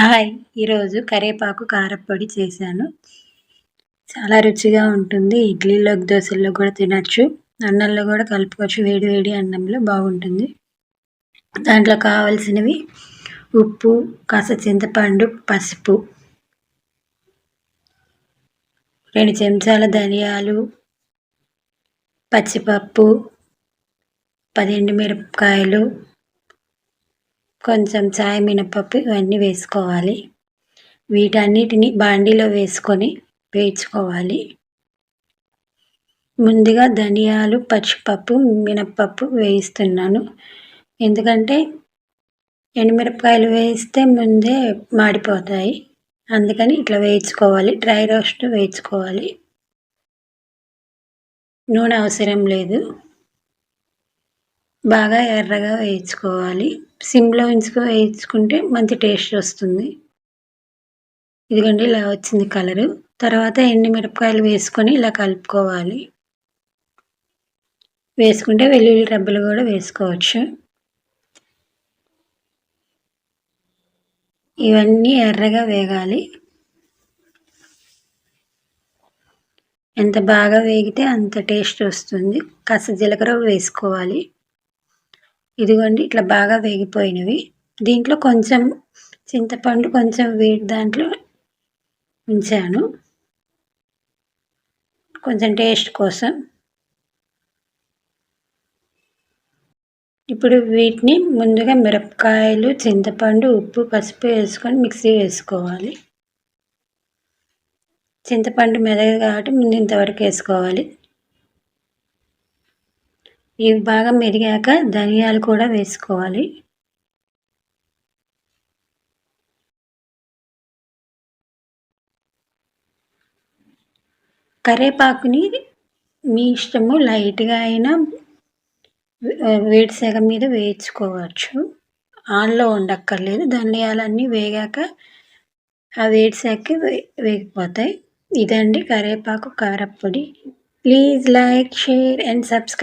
Hi! ఈరోజు కరివేపాకు కారప్పొడి చేశాను. చాలా రుచిగా ఉంటుంది. ఇడ్లీలోకి, దోసల్లో కూడా తినొచ్చు. అన్నంలో కూడా కలుపుకోవచ్చు. వేడి వేడి అన్నంలో బాగుంటుంది. దాంట్లో కావాల్సినవి ఉప్పు, కాస్త చింతపండు, పసుపు, 2 చెంచాల ధనియాలు, పచ్చిపప్పు, 10 ఎండుమిరపకాయలు, కొంచెం చాయ్ మినపప్పు ఇవన్నీ వేసుకోవాలి. వీటన్నిటిని బాండీలో వేసుకొని వేయించుకోవాలి. ముందుగా ధనియాలు, పచ్చిపప్పు, మినపప్పు వేయిస్తున్నాను. ఎందుకంటే ఎండుమిరపకాయలు వేయిస్తే ముందే మాడిపోతాయి. అందుకని ఇట్లా వేయించుకోవాలి. డ్రై రోస్ట్ వేయించుకోవాలి. నూనె అవసరం లేదు. బాగా ఎర్రగా వేయించుకోవాలి. సిమ్లో వేయించుకుంటే మంచి టేస్ట్ వస్తుంది. ఇదిగోండి ఇలా వచ్చింది కలరు. తర్వాత ఎండుమిరపకాయలు వేసుకొని ఇలా కలుపుకోవాలి. వేసుకుంటే వెల్లుల్లి రెబ్బలు కూడా వేసుకోవచ్చు. ఇవన్నీ ఎర్రగా వేగాలి. ఎంత బాగా వేగితే అంత టేస్ట్ వస్తుంది. కాస్త జీలకర్ర వేసుకోవాలి. ఇదిగోండి ఇట్లా బాగా వేగిపోయినవి. దీంట్లో కొంచెం చింతపండు కొంచెం వేడి దాంట్లో ఉంచాను, కొంచెం టేస్ట్ కోసం. ఇప్పుడు వీటిని ముందుగా మిరపకాయలు, చింతపండు, ఉప్పు, పసుపు వేసుకొని మిక్సీ వేసుకోవాలి. చింతపండు మెదగదు కాబట్టి ముందు ఇంతవరకు వేసుకోవాలి. ఇవి బాగా మెరిగాక ధనియాలు కూడా వేసుకోవాలి. కరివేపాకుని మీ ఇష్టము, లైట్గా అయినా వేడి సెగ మీద వేయించుకోవచ్చు. ఆన్లో ఉండక్కర్లేదు. ధనియాలన్నీ వేగాక ఆ వేడి సెగకి వేగిపోతాయి. ఇదండి కరివేపాకు కారప్పొడి. Please like, share and subscribe.